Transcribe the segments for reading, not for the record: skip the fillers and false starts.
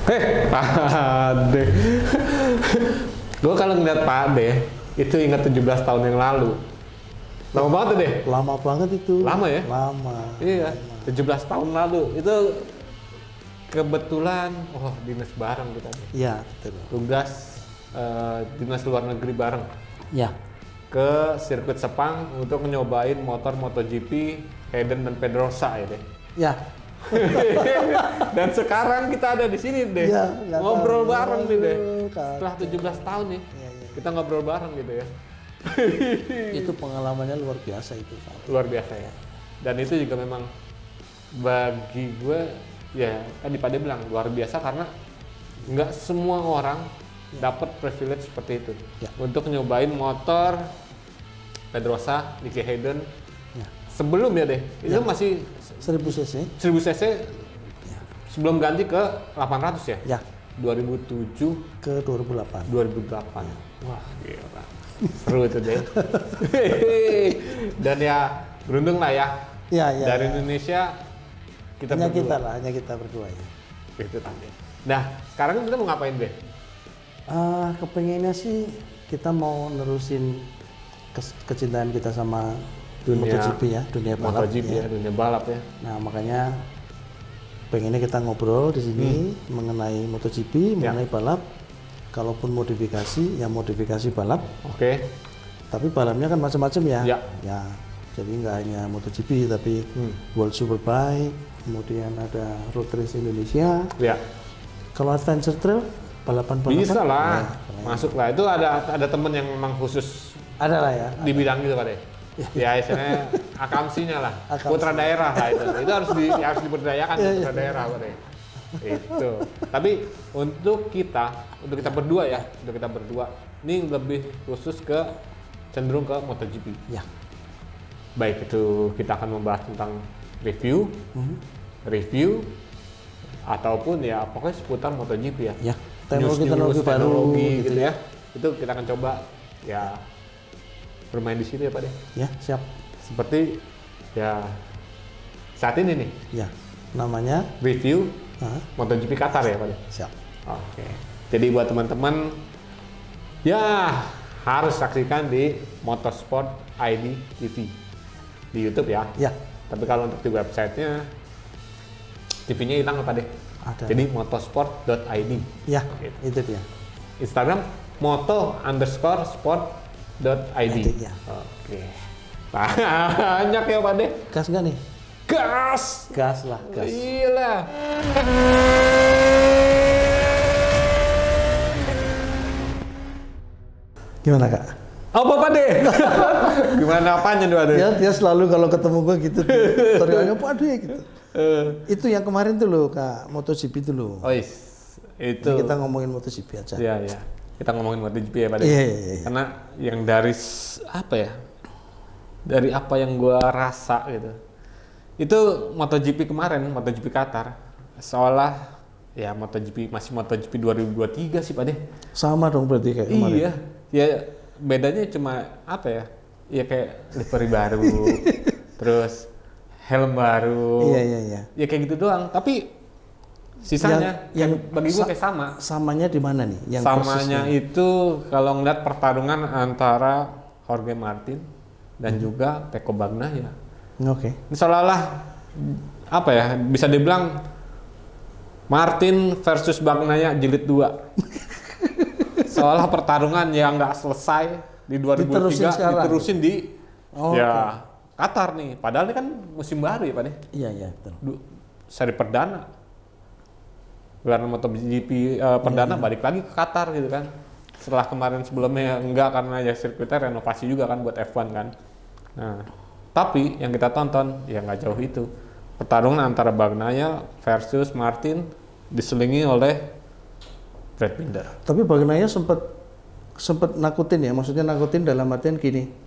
Pak Ade. Gue kalau ngeliat Pak Ade, itu ingat 17 tahun yang lalu. Lama banget tuh deh. Lama banget itu. Lama ya? Lama. Iya, lama. 17 tahun lalu. Itu kebetulan, dinas bareng kita deh. Iya, betul. Tugas dinas luar negeri bareng. Iya. Ke sirkuit Sepang untuk nyobain motor MotoGP Hayden dan Pedrosa ya deh. Ya. Dan sekarang kita ada di sini deh, ya, ngobrol bareng nih deh. Kata. Setelah 17 tahun nih, ya. kita ngobrol bareng gitu ya. Itu pengalamannya luar biasa itu. Luar biasa ya. Dan itu juga memang bagi gue, ya tadi Pak De bilang luar biasa karena nggak semua orang dapat privilege seperti itu untuk nyobain motor Pedrosa, Nicky Hayden. Sebelum ya deh, itu masih 1000 cc. 1000 cc sebelum ganti ke 800 ya? Ya. 2007 ke 2008. 2008. Wah, gila. Seru itu deh. Dan ya beruntung lah ya. Ya. Dari Indonesia kita berdua. Hanya kita berdua ya. Itu tadi. Nah, sekarang kita mau ngapain deh? Kepengennya sih kita mau nerusin kecintaan kita sama Dunia MotoGP ya, dunia balap. MotoGP ya, dunia balap ya. Nah, makanya pengennya kita ngobrol di sini mengenai MotoGP, mengenai balap. Kalaupun modifikasi, ya modifikasi balap. Oke. Tapi balapnya kan macam-macam ya. Ya. Jadi nggak hanya MotoGP, tapi World Superbike, kemudian ada Road Race Indonesia. Ya. Kalau Adventure Trail, balapan-balapan bisa lah, masuk lah. Itu ada temen yang memang khusus ada lah ya. Di bidang gitu Pak De. Ya istilahnya akamsinya lah, putra daerah lah itu harus diberdayakan putra daerah Pak De. Itu. Tapi untuk kita berdua ya, ini lebih khusus ke cenderung ke MotoGP. Ya. Baik itu kita akan membahas tentang review ataupun ya pokoknya seputar MotoGP ya. Ya. Teknologi baru gitu ya. Itu kita akan coba ya bermain di sini ya Pak De. Ya, siap. Seperti ya saat ini nih. Ya. Namanya review MotoGP Qatar ya Pak De. Siap. Oke. Jadi buat teman-teman ya harus saksikan di Motorsport ID TV di YouTube ya. Ya. Tapi kalau untuk di websitenya TV-nya hilang apa deh? Ada. Jadi motorsport.id. Ya, gitu. itu dia. Instagram moto_sport.id. Ya. Oke. Banyak ya Pak De. Gas nggak nih? Gas. Gas lah, gas. Gila. Gimana Kak? Apa Pak De? Gimana apanya Pak De? Dia selalu kalau ketemu gue gitu, teriaknya Pak De gitu. Itu yang kemarin tuh loh Kak, MotoGP itu loh. Oh itu. Ini kita ngomongin MotoGP aja. Iya. Kita ngomongin MotoGP ya Pak De. Iya. Karena yang dari apa ya? Dari apa yang gua rasa gitu. Itu MotoGP kemarin, MotoGP Qatar. Seolah ya masih MotoGP 2023 sih Pak De. Sama dong berarti kayak kemarin. Iya. Ya bedanya cuma apa ya? Ya kayak livery baru. Terus helm baru. Iya. Ya kayak gitu doang. Tapi sisanya yang bagi gue kayak sama. Samanya di mana nih? Yang samanya persisnya itu kalau ngeliat pertarungan antara Jorge Martin dan juga Pecco Bagnaia. Oke. Seolah-olah apa ya? Bisa dibilang Martin versus Bagnaia jilid 2. Seolah pertarungan yang nggak selesai di 2003 diterusin di ya Qatar nih. Padahal ini kan musim baru ya Pak nih. Iya betul. Seri perdana. Karena MotoGP perdana balik lagi ke Qatar gitu kan. Setelah kemarin sebelumnya enggak karena ya sirkuitnya renovasi juga kan buat F1 kan. Nah, tapi yang kita tonton ya nggak jauh itu. Pertarungan antara Bagnaia versus Martin diselingi oleh Brad Binder. Tapi Bagnaia sempat nakutin ya, maksudnya nakutin dalam artian gini.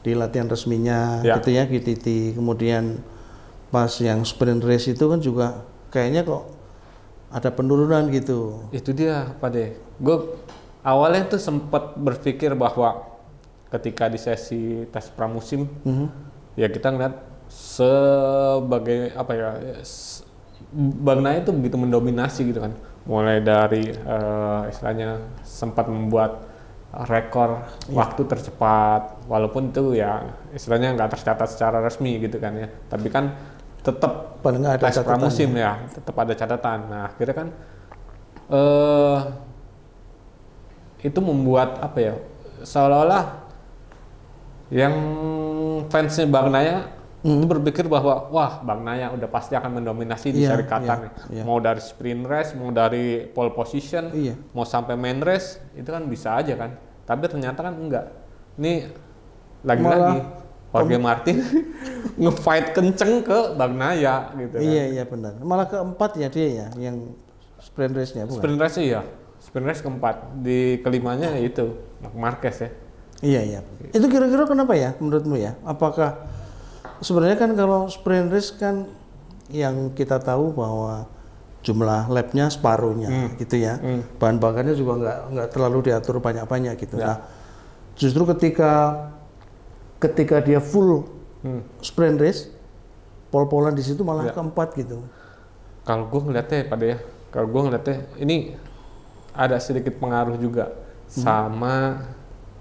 Di latihan resminya gitu ya, GTT, kemudian pas yang sprint race itu kan juga kayaknya kok ada penurunan gitu. Itu dia Pak De. Gue awalnya tuh sempat berpikir bahwa ketika di sesi tes pramusim, ya kita ngeliat sebagai apa ya, Bagnaia itu begitu mendominasi gitu kan. mulai dari istilahnya sempat membuat rekor waktu tercepat, walaupun itu ya istilahnya nggak tercatat secara resmi gitu kan ya, tapi kan tetap paling nggak ada tes catatan pramusim ya, tetap ada catatan. Nah akhirnya kan itu membuat apa ya, seolah-olah yang fansnya Bagnaia itu berpikir bahwa wah Bagnaia udah pasti akan mendominasi di seri Qatar nih. Mau dari sprint race, mau dari pole position, mau sampai main race, itu kan bisa aja kan. Tapi ternyata kan enggak. Ini lagi-lagi Jorge Martin nge-fight kenceng ke Bagnaia gitu kan. Iya benar. Malah keempat ya dia ya yang sprint race-nya bukan? Sprint race iya. Sprint race keempat. Di kelimanya itu Marc Marquez ya. Iya. Itu kira-kira kenapa ya menurutmu ya? Apakah sebenarnya kan kalau sprint race kan yang kita tahu bahwa jumlah lapnya separuhnya gitu ya. Bahan bakarnya juga nggak terlalu diatur banyak-banyak gitu. Nah, justru ketika dia full sprint race, pol-polan di situ malah keempat gitu. Kalau gue ngeliatnya ini ada sedikit pengaruh juga sama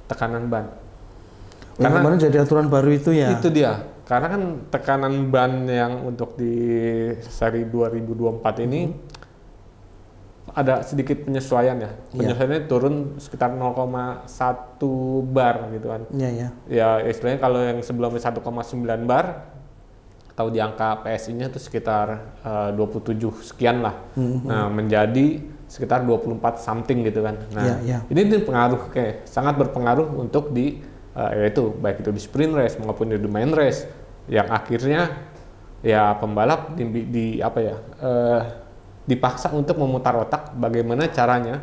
tekanan ban. Karena kemarin jadi aturan baru itu ya. Itu dia. Karena kan tekanan ban yang untuk di seri 2024 ini ada sedikit penyesuaian ya. Penyesuaiannya turun sekitar 0,1 bar gitu kan. Iya. Ya istilahnya kalau yang sebelumnya 1,9 bar atau di angka PSI-nya itu sekitar 27 sekian lah. Nah, menjadi sekitar 24 something gitu kan. Nah, ini pengaruh sangat berpengaruh untuk di yaitu baik itu di sprint race maupun di main race yang akhirnya ya pembalap dipaksa untuk memutar otak bagaimana caranya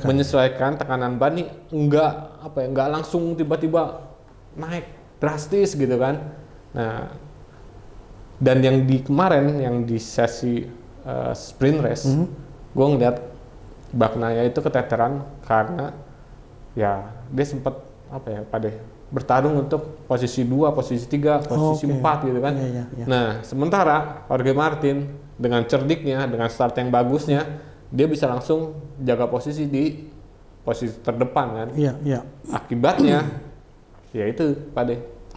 menyesuaikan tekanan ban nih enggak langsung tiba-tiba naik drastis gitu kan. Nah, dan yang di kemarin yang di sesi sprint race gue ngeliat Bagnaia itu keteteran karena ya dia sempat bertarung untuk posisi 2, posisi 3, posisi 4 gitu kan. Nah, sementara Jorge Martin dengan cerdiknya, dengan start yang bagusnya, dia bisa langsung jaga posisi di posisi terdepan kan. Akibatnya, ya itu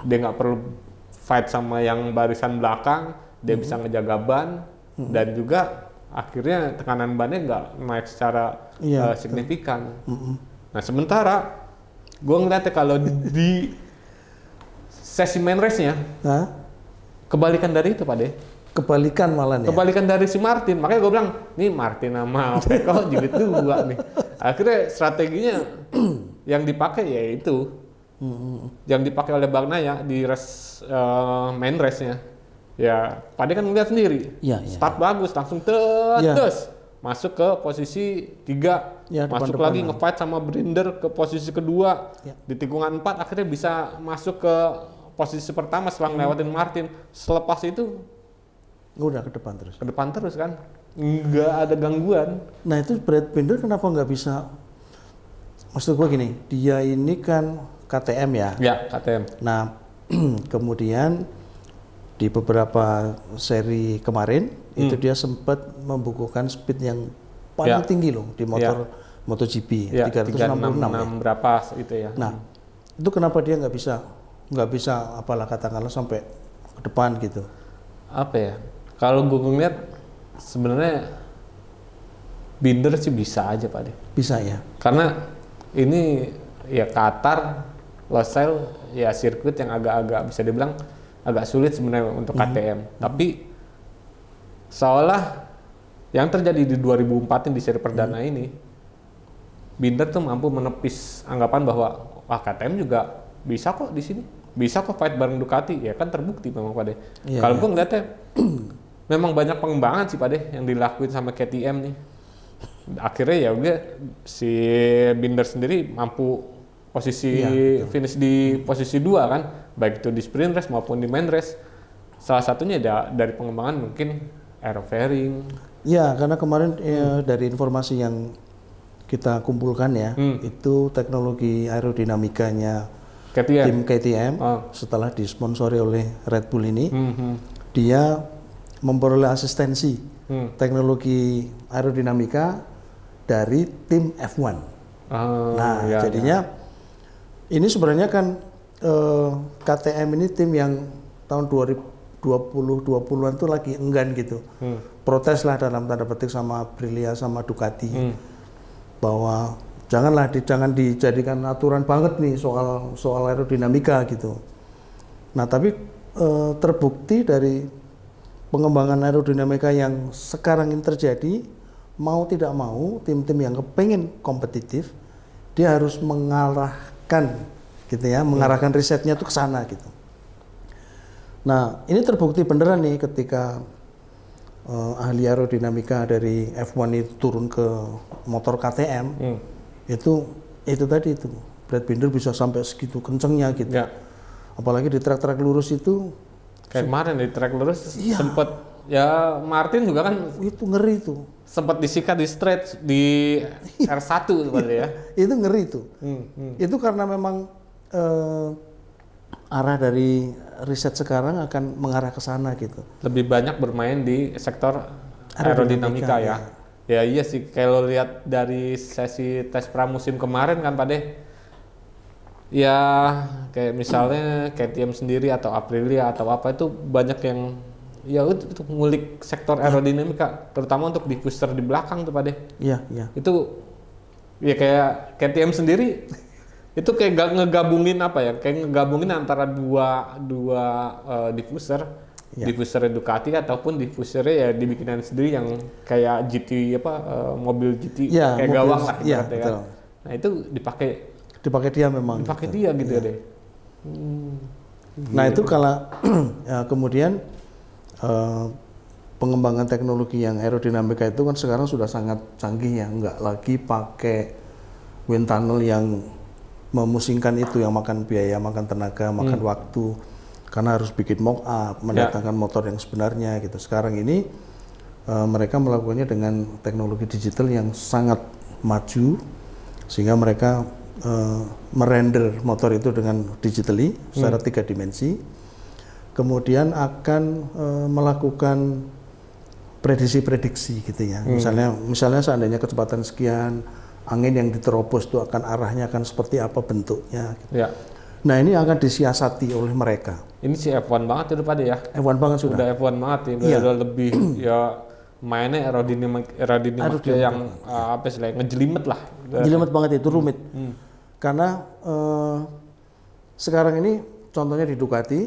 dia nggak perlu fight sama yang barisan belakang, dia bisa ngejaga ban, dan juga akhirnya tekanan bannya nggak naik secara signifikan. Nah, sementara gue ngeliatnya kalau di sesi main race-nya kebalikan dari itu kebalikan malah ya? Kebalikan dari si Martin, makanya gue bilang nih Martin sama Pecco jilid dua nih. Akhirnya strateginya yang dipakai yaitu yang dipakai oleh Bagnaia di main race-nya ya Pade kan ngeliat sendiri start bagus langsung terus masuk ke posisi 3, masuk lagi nge-fight sama Binder ke posisi kedua, di tikungan 4 akhirnya bisa masuk ke posisi pertama setelah ngelewatin Martin. Selepas itu udah ke depan terus kan, nggak ada gangguan. Nah itu Brad Binder kenapa nggak bisa, maksud gue gini, dia ini kan KTM ya? Ya, KTM. Nah kemudian di beberapa seri kemarin itu dia sempat membukukan speed yang paling tinggi loh di motor MotoGP 366 berapa itu ya. Nah itu kenapa dia nggak bisa apalah katakanlah sampai ke depan gitu? Apa ya? Kalau gue ngeliat sebenarnya Binder sih bisa aja Pak. Bisa ya. Karena ini ya Qatar, Losail ya sirkuit yang agak-agak bisa dibilang agak sulit sebenarnya untuk KTM. Tapi seolah yang terjadi di 2004 di seri perdana ini, Binder tuh mampu menepis anggapan bahwa wah KTM juga bisa kok di sini, bisa kok fight bareng Ducati, ya kan terbukti memang Pak. Kalau gue ngeliatnya memang banyak pengembangan sih Pak yang dilakuin sama KTM nih. Akhirnya ya udah si Binder sendiri mampu posisi finish di posisi 2 kan, baik itu di sprint race maupun di main race. Salah satunya dari pengembangan mungkin aero fairing. Ya, karena kemarin dari informasi yang kita kumpulkan ya, itu teknologi aerodinamikanya tim KTM setelah disponsori oleh Red Bull ini, dia memperoleh asistensi teknologi aerodinamika dari tim F1. Nah, ya, jadinya ini sebenarnya kan KTM ini tim yang tahun 2020-an tuh lagi enggan gitu. Protes lah dalam tanda petik sama Aprilia sama Ducati. Bahwa jangan dijadikan aturan banget nih soal aerodinamika gitu. Nah, tapi terbukti dari pengembangan aerodinamika yang sekarang ini terjadi, mau tidak mau tim-tim yang kepengen kompetitif dia harus mengarahkan gitu ya, mengarahkan risetnya tuh ke sana gitu. Nah, ini terbukti beneran nih ketika ahli aerodinamika dari F1 itu turun ke motor KTM. Itu tadi itu Brad Binder bisa sampai segitu kencengnya gitu. Ya. Apalagi di trek-trek lurus itu kayak kemarin di trek lurus sempet ya, Martin juga kan itu ngeri tuh. sempat disikat di straight di R1 sebenarnya ya. Itu ngeri tuh. Itu karena memang arah dari riset sekarang akan mengarah ke sana gitu. Lebih banyak bermain di sektor aerodinamika ya. Ya iya sih, kalau lihat dari sesi tes pramusim kemarin kan Pak De, ya kayak misalnya KTM sendiri atau Aprilia atau apa itu banyak yang ya untuk ngulik sektor aerodinamika, terutama untuk diffuser di belakang tuh Pak De. Iya, iya. Itu ya kayak KTM sendiri itu kayak ngegabungin apa ya? Kayak ngegabungin antara dua diffuser. Diffuser Ducati ataupun diffusernya ya dibikinan sendiri yang kayak GT mobil GT ya, kayak gawang lah ya, kan. Nah itu dipakai dia memang dia gitu ya deh. Nah itu kalau ya, kemudian pengembangan teknologi yang aerodinamika itu kan sekarang sudah sangat canggih ya, nggak lagi pakai wind tunnel yang memusingkan itu, yang makan biaya, makan tenaga, makan waktu. Karena harus bikin mock up, mendatangkan motor yang sebenarnya gitu. Sekarang ini mereka melakukannya dengan teknologi digital yang sangat maju, sehingga mereka merender motor itu dengan digitally secara 3 dimensi. Kemudian akan melakukan prediksi gitu ya. Misalnya seandainya kecepatan sekian, angin yang diterobos itu akan arahnya akan seperti apa bentuknya. Gitu. Ya. Nah ini akan disiasati oleh mereka. Ini sih F1 banget itu Pak De ya. F1 banget sudah. Udah F1 banget ya. Udah lebih ya mainnya aerodinamika yang apa sih, ngejelimet lah. Ngejelimet banget itu, rumit. Karena sekarang ini contohnya di Ducati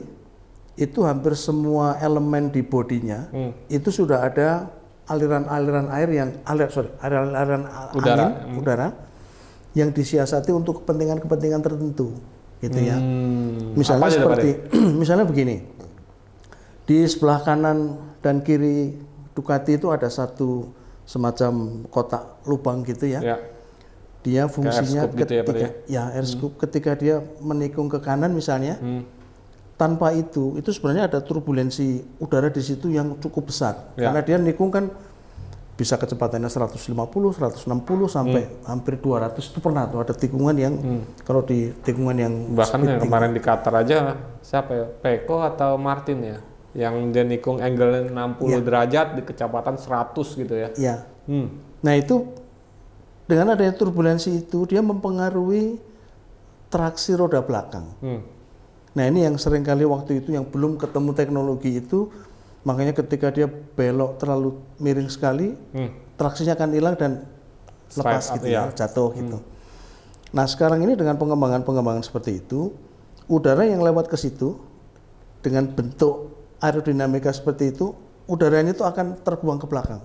itu hampir semua elemen di bodinya itu sudah ada aliran-aliran air yang aliran udara yang disiasati untuk kepentingan tertentu. Gitu ya. Misalnya seperti misalnya begini. Di sebelah kanan dan kiri Ducati itu ada satu semacam kotak lubang gitu ya. Dia fungsinya air scoop ketika dia menikung ke kanan misalnya. Tanpa itu sebenarnya ada turbulensi udara di situ yang cukup besar. Karena dia nikung kan bisa kecepatannya 150, 160 sampai hampir 200 itu pernah tuh ada tikungan yang kalau di tikungan yang bahkan yang kemarin di Qatar aja siapa ya, Pecco atau Martin ya, yang dia nikung angle 60 derajat di kecepatan 100 gitu ya. Iya. Nah itu dengan adanya turbulensi itu dia mempengaruhi traksi roda belakang. Nah ini yang seringkali waktu itu yang belum ketemu teknologi itu. Makanya ketika dia belok terlalu miring sekali, traksinya akan hilang dan lepas gitu ya, jatuh gitu. Nah sekarang ini dengan pengembangan seperti itu, udara yang lewat ke situ dengan bentuk aerodinamika seperti itu, udaranya itu akan terbuang ke belakang.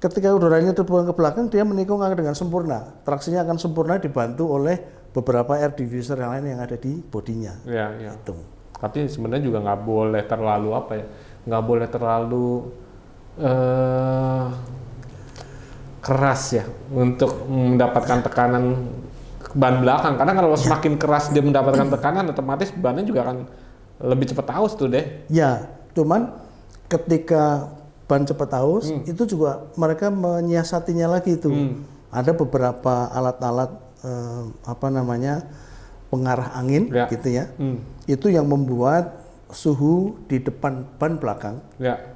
Ketika udaranya terbuang ke belakang, dia menikung dengan sempurna. Traksinya akan sempurna dibantu oleh beberapa air diffuser yang lain yang ada di bodinya. Gitu. Tapi sebenarnya juga nggak boleh terlalu keras ya untuk mendapatkan tekanan ban belakang, karena kalau semakin keras dia mendapatkan tekanan otomatis bannya juga akan lebih cepat aus tuh deh. Ya, cuman ketika ban cepat aus itu juga mereka menyiasatinya lagi itu. Ada beberapa alat-alat pengarah angin gitu ya. Itu yang membuat suhu di depan ban belakang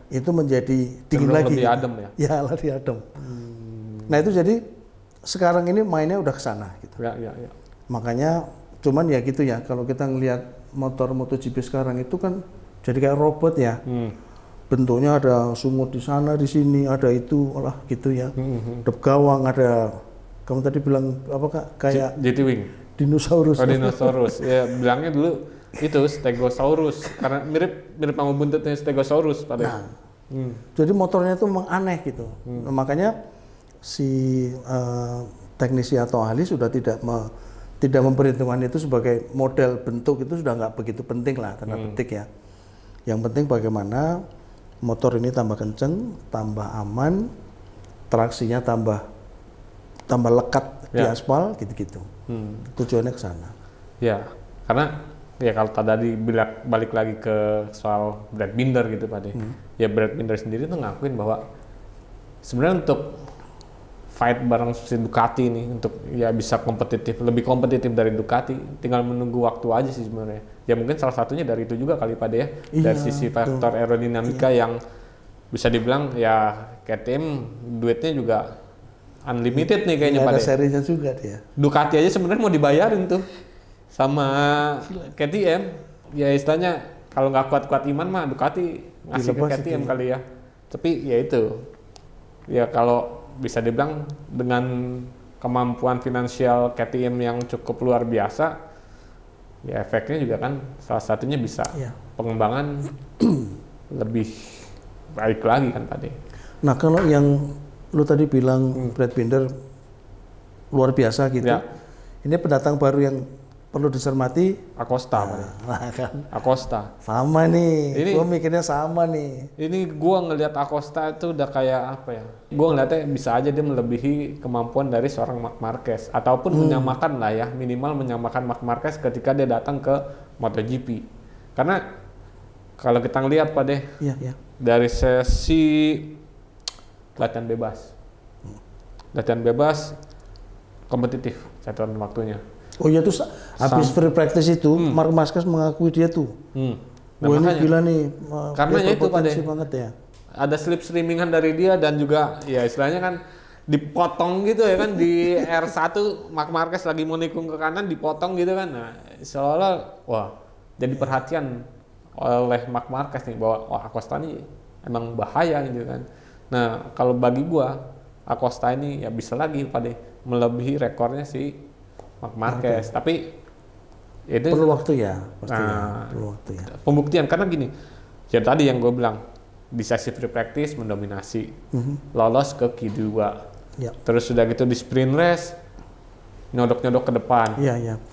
itu menjadi dingin lagi. Lebih adem ya? Ya, lebih adem. Nah itu jadi sekarang ini mainnya udah ke sana gitu. Ya. Makanya cuman ya gitu ya, kalau kita ngelihat motor MotoGP sekarang itu kan jadi kayak robot ya. Bentuknya ada sumur di sana, di sini, ada itu, olah gitu ya. Ada gawang, ada kamu tadi bilang apa Kak? Kayak GT Wing. dinosaurus. Oh, dinosaurus. Ya bilangnya dulu itu Stegosaurus karena mirip sama buntutnya Stegosaurus pada. Jadi motornya itu memang aneh gitu. Nah, makanya si teknisi atau ahli sudah tidak memperhitungkan itu sebagai model bentuk, itu sudah nggak begitu penting lah, tanda petik ya. Yang penting bagaimana motor ini tambah kenceng, tambah aman, traksinya tambah lekat di aspal gitu-gitu. Tujuannya ke sana. Ya, karena ya kalau tadi balik lagi ke soal Brad Binder gitu Pak De. Ya Brad Binder sendiri tuh ngakuin bahwa sebenarnya untuk fight bareng si Ducati ini untuk ya bisa lebih kompetitif dari Ducati, tinggal menunggu waktu aja sih sebenarnya. Ya mungkin salah satunya dari itu juga kali Pak De ya. Dari sisi faktor aerodinamika yang bisa dibilang ya KTM duitnya juga unlimited nih kayaknya Pak De. Ada serinya juga dia. Ducati aja sebenarnya mau dibayarin tuh sama KTM. Ya istilahnya kalau nggak kuat-kuat iman mah Ducati ngasih ke KTM kali ya. Tapi ya itu. Ya kalau bisa dibilang dengan kemampuan finansial KTM yang cukup luar biasa, ya efeknya juga kan salah satunya bisa pengembangan lebih baik lagi kan Pak De. Nah kalau yang lu tadi bilang Brad Binder luar biasa gitu, ini pendatang baru yang perlu dicermati Acosta, nah, kan. Acosta. Sama nih, gue mikirnya sama nih. Ini gue ngelihat Acosta itu udah kayak apa ya? Gue ngelihatnya bisa aja dia melebihi kemampuan dari seorang Marc Marquez ataupun menyamakan lah ya, minimal menyamakan Marc Marquez ketika dia datang ke MotoGP. Karena kalau kita ngelihat Pak De, dari sesi latihan bebas kompetitif catatan waktunya. Oh iya tuh habis free practice itu Marc Marquez mengakui dia tuh. Nah, wah ini gila nih. Karena ya itu Pak De. Banget ya. Ada slip streamingan dari dia dan juga ya istilahnya kan dipotong gitu ya kan di R1 Marc Marquez lagi mau nikung ke kanan dipotong gitu kan. Nah, seolah-olah wah jadi perhatian oleh Marc Marquez nih bahwa wah Acosta ini emang bahaya gitu kan. Nah, kalau bagi gua Acosta ini ya bisa lagi Pak De melebihi rekornya si Marc Marquez, tapi itu perlu waktu ya, perlu waktu ya. Pembuktian karena gini, ya tadi yang gue bilang di sesi free practice mendominasi, lolos ke Q2, terus sudah gitu di sprint race nyodok-nyodok ke depan,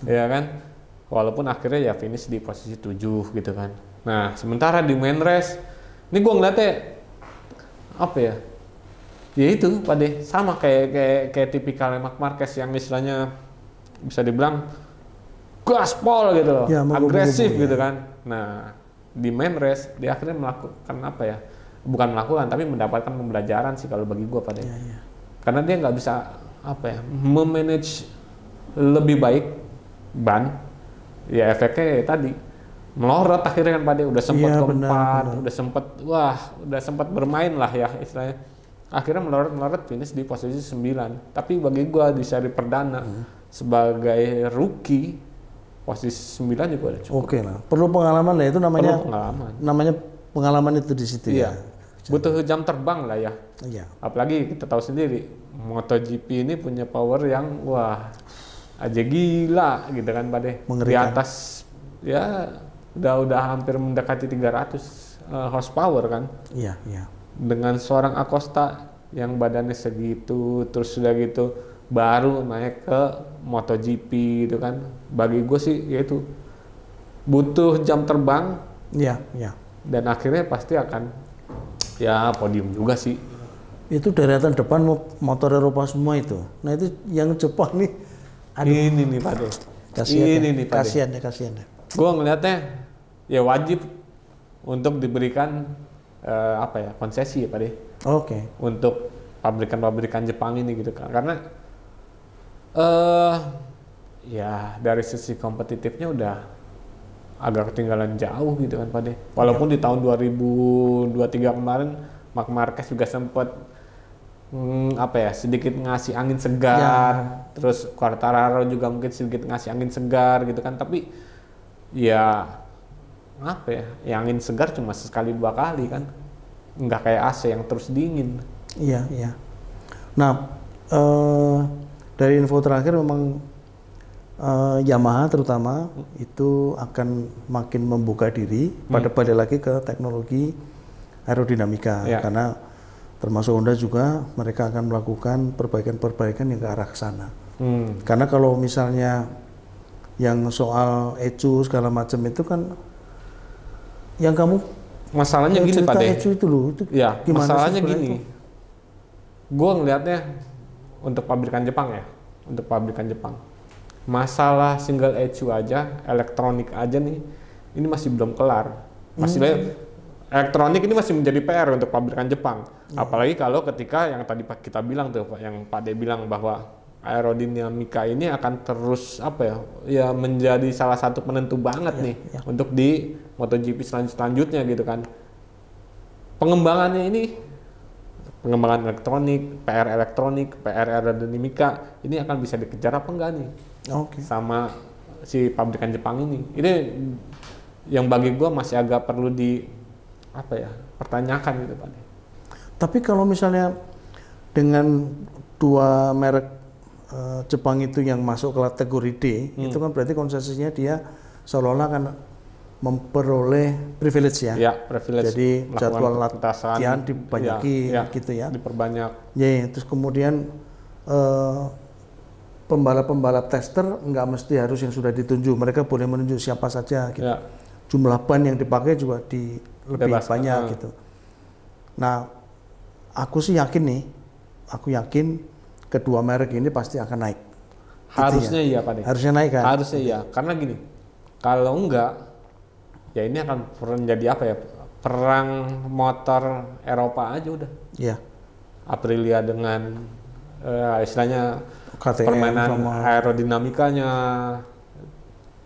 ya kan, walaupun akhirnya ya finish di posisi 7 gitu kan. Nah sementara di main race, ini gue ngeliatnya apa ya? Ya itu Pak De, sama kayak tipikal Marc Marquez yang istilahnya bisa dibilang gaspol gitu loh, agresif gitu kan. Nah di main race dia akhirnya melakukan apa ya? Bukan melakukan tapi mendapatkan pembelajaran sih kalau bagi gua Pak De. Karena dia nggak bisa apa ya memanage lebih baik ban. Ya efeknya ya tadi melorot akhirnya kan Pak De, udah sempat keempat, udah sempat bermain lah ya istilahnya. Akhirnya melorot finish di posisi 9. Tapi bagi gua di seri perdana sebagai rookie posisi 9 juga udah cukup. Oke lah, perlu pengalaman lah itu namanya. Namanya pengalaman itu di situ ya. Butuh jam terbang lah ya. Apalagi kita tahu sendiri MotoGP ini punya power yang wah aja gila gitu kan Pak De. Mengerikan. Di atas ya udah hampir mendekati 300 horsepower kan. Iya. Dengan seorang Acosta yang badannya segitu terus sudah gitu baru naik ke MotoGP gitu kan, bagi gue sih yaitu butuh jam terbang dan akhirnya pasti akan ya podium juga sih. Itu deretan depan motor Eropa semua itu. Nah itu yang Jepang nih ini nih Pak De, kasihan deh. Gue ngelihatnya ya wajib untuk diberikan konsesi ya Pak De. Untuk pabrikan-pabrikan Jepang ini gitu kan, karena ya dari sisi kompetitifnya udah agak ketinggalan jauh gitu kan Pak De. Walaupun di tahun 2023 kemarin Marc Marquez juga sempat sedikit ngasih angin segar, terus Quartararo juga mungkin sedikit ngasih angin segar gitu kan, tapi ya yang angin segar cuma sekali 2 kali kan, nggak kayak AC yang terus dingin. Iya. Nah, dari info terakhir memang Yamaha terutama itu akan makin membuka diri pada balik lagi ke teknologi aerodinamika, karena termasuk Honda juga mereka akan melakukan perbaikan-perbaikan yang ke arah sana. Karena kalau misalnya yang soal ECU segala macam itu kan yang kamu masalahnya gini Pak De. ECU itu loh, itu ya, gimana masalahnya sih gini. Gue ngelihatnya untuk pabrikan Jepang masalah single ECU aja, elektronik aja nih, ini masih belum kelar. Elektronik ini masih menjadi PR untuk pabrikan Jepang. Apalagi kalau ketika yang tadi kita bilang tuh, yang Pak De bilang bahwa aerodinamika ini akan terus menjadi salah satu penentu banget nih untuk di MotoGP selanjutnya gitu kan. Pengembangannya ini, pengembangan elektronik, PR aerodinamika ini akan bisa dikejar apa enggak nih? Sama si pabrikan Jepang ini. Ini yang bagi gua masih agak perlu pertanyakan gitu Pak. Tapi kalau misalnya dengan 2 merek Jepang itu yang masuk kategori D, itu kan berarti konsesinya dia seolah-olah akan memperoleh privilege ya. Ya, privilege. Jadi jadwal latihan dibanyaki gitu ya. Diperbanyak. Ya, terus kemudian pembalap-pembalap tester nggak mesti harus yang sudah ditunjuk, mereka boleh menunjuk siapa saja gitu. Jumlah ban yang dipakai juga lebih banyak gitu. Nah, aku yakin kedua merek ini pasti akan naik. Harusnya iya Pak De. Harusnya naik kan? Harusnya iya, karena gini, kalau enggak, ya ini akan menjadi perang motor Eropa aja udah. Iya. Aprilia dengan istilahnya KTM permainan aerodinamikanya,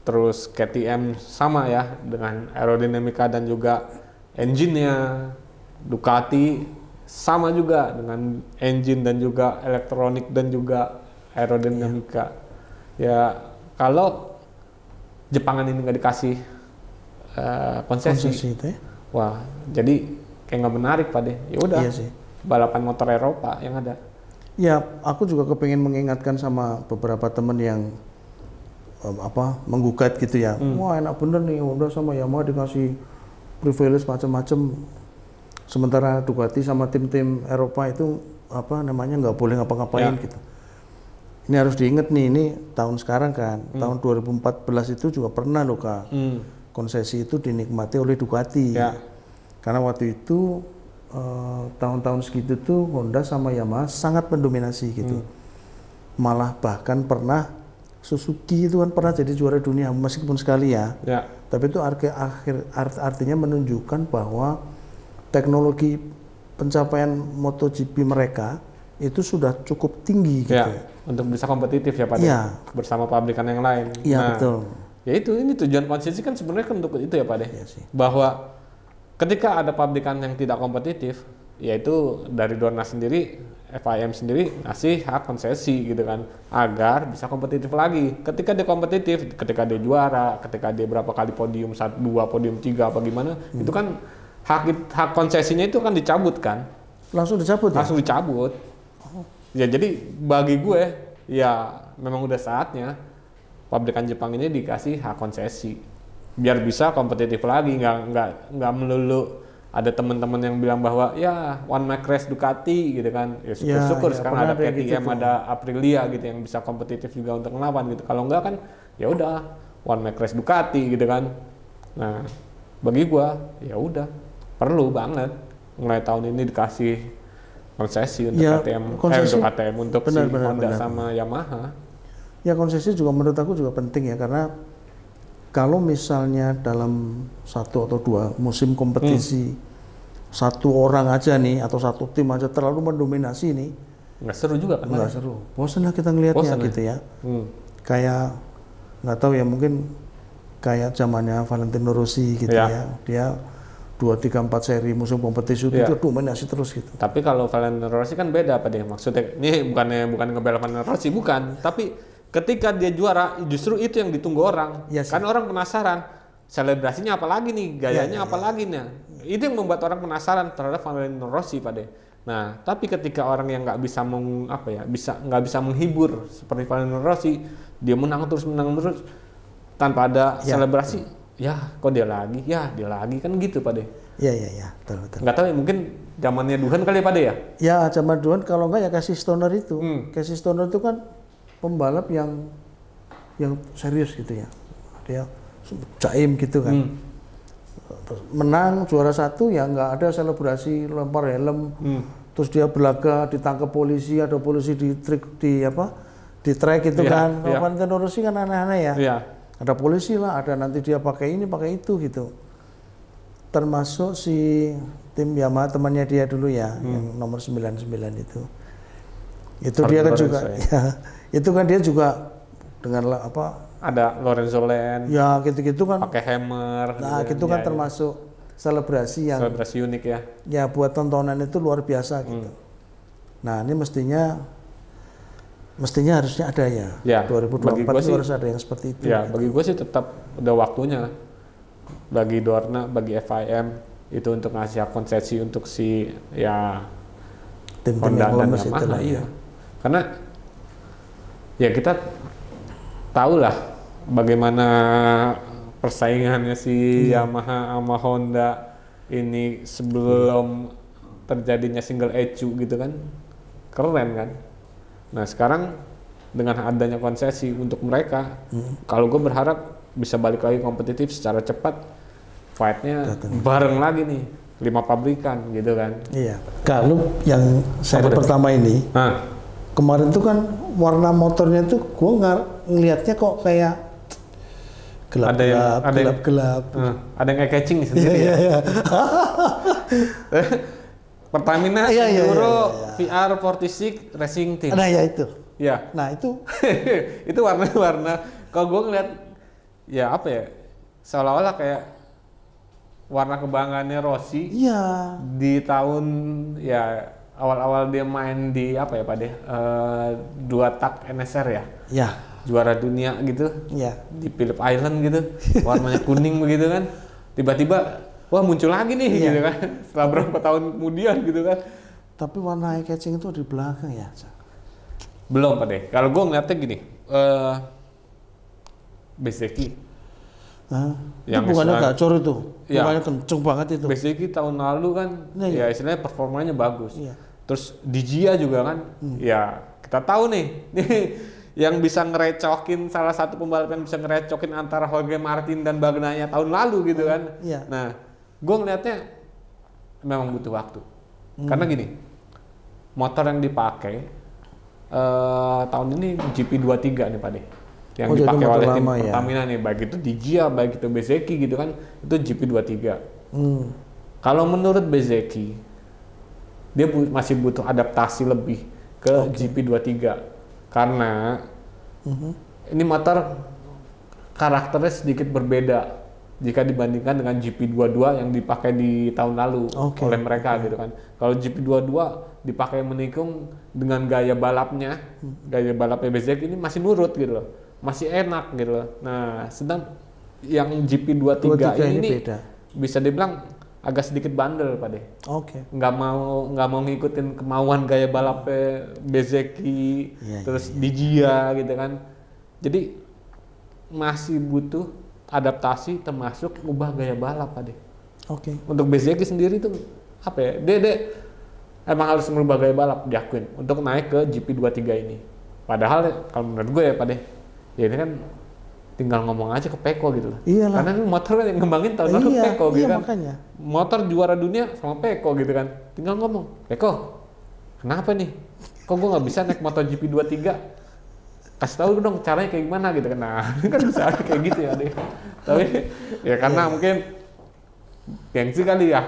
terus KTM sama ya dengan aerodinamika dan juga engine-nya. Ducati sama juga dengan engine dan juga elektronik dan juga aerodinamika. Ya kalau Jepangan ini nggak dikasih konsesi itu ya? Wah, jadi kayak nggak menarik Pak De. Ya udah, balapan motor Eropa yang ada. Ya, aku juga kepengen mengingatkan sama beberapa teman yang menggugat gitu ya. Wah, enak bener nih Honda sama Yamaha dikasih privilege macam-macam. Sementara Ducati sama tim-tim Eropa itu nggak boleh ngapa-ngapain gitu. Ini harus diingat nih, ini tahun sekarang kan, tahun 2014 itu juga pernah loh Kak. Konsesi itu dinikmati oleh Ducati. Karena waktu itu tahun-tahun segitu tuh Honda sama Yamaha sangat mendominasi gitu. Malah bahkan pernah Suzuki itu kan pernah jadi juara dunia meskipun sekali ya. Tapi itu artinya menunjukkan bahwa teknologi pencapaian MotoGP mereka itu sudah cukup tinggi gitu. Untuk bisa kompetitif ya Pak bersama pabrikan yang lain. Betul. Ya ini tujuan konsesi kan sebenarnya kan untuk itu ya Pak bahwa ketika ada pabrikan yang tidak kompetitif, yaitu dari Dorna sendiri, FIM sendiri ngasih hak konsesi gitu kan, agar bisa kompetitif lagi. Ketika dia kompetitif, ketika dia juara, ketika dia berapa kali podium 1, 2, podium 3 apa gimana, itu kan hak konsesinya itu kan dicabut kan? Langsung dicabut ya? Langsung dicabut. Ya jadi bagi gue ya memang udah saatnya pabrikan Jepang ini dikasih hak konsesi biar bisa kompetitif lagi, nggak melulu ada teman-teman yang bilang bahwa ya one make race Ducati gitu kan. Ya syukur-syukur sekarang ada KTM, gitu ada Aprilia gitu yang bisa kompetitif juga untuk ngelawan gitu. Kalau enggak kan ya udah one make race Ducati gitu kan. Nah, bagi gua ya udah perlu banget mulai tahun ini dikasih konsesi untuk KTM, untuk KTM untuk si Honda sama Yamaha. Ya konsesi juga menurut aku juga penting ya, karena kalau misalnya dalam 1 atau 2 musim kompetisi satu orang aja nih atau satu tim aja terlalu mendominasi nih, nggak seru juga kan? Nggak seru, bosan lah kita ngelihatnya gitu ya. Kayak nggak tahu ya, mungkin kayak zamannya Valentino Rossi gitu ya. Dia 2, 3, 4 seri musim kompetisi itu dominasi terus gitu. Tapi kalau Valentino Rossi kan beda apa dia maksudnya, ini bukan ngebela Valentino Rossi, bukan, tapi ketika dia juara justru itu yang ditunggu orang. Kan orang penasaran selebrasinya apa lagi nih, gayanya apa lagi nih. Itu yang membuat orang penasaran terhadap Valentino Rossi pada. Nah, tapi ketika orang yang nggak bisa nggak bisa menghibur seperti Valentino Rossi, dia menang terus tanpa ada selebrasi. Ya, kok dia lagi kan gitu Pak De. Iya, betul. Nggak tahu ya, mungkin zamannya Duhan kali ya Pak De ya? Ya, zaman Duhan, kalau nggak ya Casey Stoner itu. Casey Stoner itu kan pembalap yang serius gitu ya. Dia jaim gitu kan. Menang juara 1 ya nggak ada selebrasi lempar helm. Terus dia berlaga ditangkap polisi, ada polisi di track gitu kan. Kalau Valentino Rossi kan aneh-aneh ya. Iya. Ada polisi lah, ada nanti dia pakai ini, pakai itu gitu. Termasuk si tim Yamaha temannya dia dulu ya, yang nomor 99 itu. Itu dia kan juga, itu kan dia juga dengan ada Lorenzo Len. Ya gitu-gitu kan. Pakai hammer. Nah gitu kan termasuk selebrasi unik ya. Ya buat tontonan itu luar biasa gitu. Nah ini mestinya harusnya ada ya. 2024 itu harus ada yang seperti itu. Ya, bagi gue sih tetap udah waktunya bagi Dorna, bagi FIM itu untuk ngasih konsesi untuk si tim-tim yang lemes itu lah ya. Karena ya kita tahu lah bagaimana persaingannya si Yamaha sama Honda ini sebelum terjadinya single ECU gitu kan. Keren kan. Nah sekarang dengan adanya konsesi untuk mereka, kalau gue berharap bisa balik lagi kompetitif secara cepat, fightnya bareng lagi nih 5 pabrikan gitu kan. Iya. Kalau yang seri pertama ini, kemarin tuh kan warna motornya tuh gue ngelihatnya kok kayak gelap. Ada yang eye-catching sendiri. Iya. Pertamina Enduro VR46 Racing Team. Nah ya itu. Ya. Nah itu. Itu warna-warna. Kalau gue ngeliat ya seolah-olah kayak warna kebanggaannya Rossi. Iya. Di tahun awal-awal dia main di Pak De? 2 tak NSR ya. Iya. Juara dunia gitu. Iya. Di Phillip Island gitu. Warnanya kuning begitu kan. Tiba-tiba wah muncul lagi nih gitu kan, setelah berapa tahun kemudian gitu kan. Tapi warna eye catching itu di belakang ya? Belum Pak De, kalau gue ngeliatnya gini, Bezzecchi yang itu bukannya gacor itu, bukannya kenceng banget itu. Bezzecchi tahun lalu kan, ya istilahnya performanya bagus. Terus di Gia juga kan, ya kita tahu nih yang bisa ngerecokin, salah satu pembalap yang bisa ngerecokin antara Jorge Martin dan Bagnaia tahun lalu gitu kan. Nah, gue ngeliatnya memang butuh waktu. Karena gini, motor yang dipakai tahun ini GP23 nih Pak De. Yang dipakai oleh tim Pertamina nih, baik itu di Gia, baik itu Bezzecchi gitu kan, itu GP23. Kalau menurut Bezzecchi, dia masih butuh adaptasi lebih ke GP23. Karena ini motor karakternya sedikit berbeda jika dibandingkan dengan GP22 yang dipakai di tahun lalu oleh mereka gitu kan. Kalau GP22 dipakai menikung dengan gaya balapnya Bezzecchi ini masih nurut gitu loh, masih enak gitu loh. Nah, sedang yang GP23 ini beda. Bisa dibilang agak sedikit bandel Pak De. Nggak mau ngikutin kemauan gaya balapnya Bezzecchi, terus di Gia gitu kan. Jadi masih butuh adaptasi termasuk ubah gaya balap Pak De. Untuk Bezzecchi sendiri tuh dia emang harus merubah gaya balap, diakuin untuk naik ke GP23 ini. Padahal kalau menurut gue ya Pak De, ya ini kan tinggal ngomong aja ke Pecco gitu loh. Iyalah. Karena ini motor yang ngembangin tahun lalu Pecco gitu kan. Makanya. Motor juara dunia sama Pecco gitu kan. Tinggal ngomong, Pecco, kenapa nih? Kok gue nggak bisa naik motor GP23? Kasih tahu dong caranya kayak gimana gitu kan. Nah, kan bisa kayak gitu ya deh. Tapi ya karena mungkin gengsi kali ya.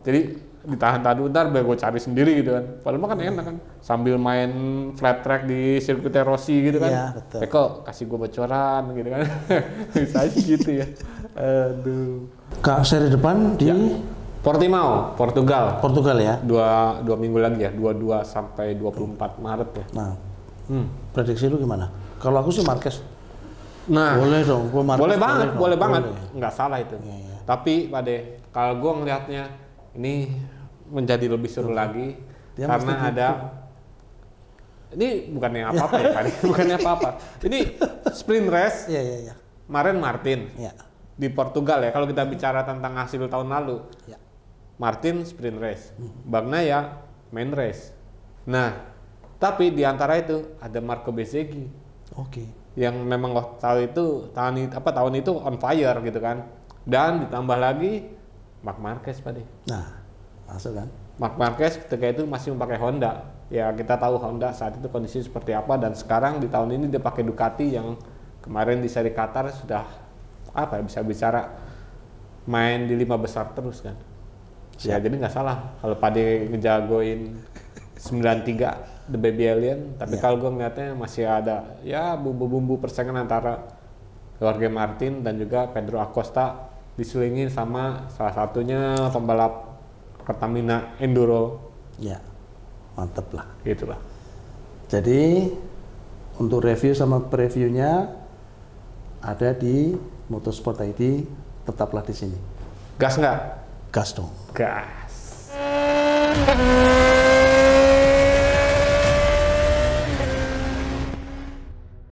Jadi ditahan-tahan dulu, ntar biar gue cari sendiri gitu kan. Padahal mah kan enak kan, sambil main flat track di sirkuit Rossi gitu kan. Iya, betul. Eko kasih gue bocoran gitu kan. Bisa aja gitu ya. Aduh. Kak, seri depan di Portimao, Portugal. Portugal ya. Dua minggu lagi ya, 22 sampai 24 Maret ya. Nah, prediksi lu gimana? Kalau aku sih Marquez. Nah, Boleh dong, gua Marquez. boleh banget, Boleh. nggak salah itu. Iya. Tapi Pak De, kalau gue ngelihatnya ini menjadi lebih seru lagi Dia karena mesti ada ini bukannya apa-apa ya Pak De, bukannya apa-apa. Ini sprint race Iya. kemarin Martin Iya. di Portugal ya. Kalau kita bicara tentang hasil tahun lalu, Iya. Martin sprint race, Bagnaia main race. Nah, tapi di antara itu ada Marco Bezzecchi Oke. yang memang tahun itu on fire gitu kan, dan ditambah lagi Marc Marquez Pak De. Nah, masuk kan? Marc Marquez ketika itu masih memakai Honda, ya kita tahu Honda saat itu kondisi seperti apa, dan sekarang di tahun ini dia pakai Ducati yang kemarin di seri Qatar sudah bisa bicara main di 5 besar terus kan. Ya jadi nggak salah kalau Pak De ngejagoin 93 The Baby Alien, tapi kalau gue ngeliatnya masih ada ya bumbu-bumbu persaingan antara Jorge Martin dan juga Pedro Acosta, diselingin sama salah satunya pembalap Pertamina Enduro. Ya, mantep lah. Gitulah. Jadi untuk review sama previewnya ada di Motorsport ID, tetaplah di sini. Gas nggak? Gas dong. Gas.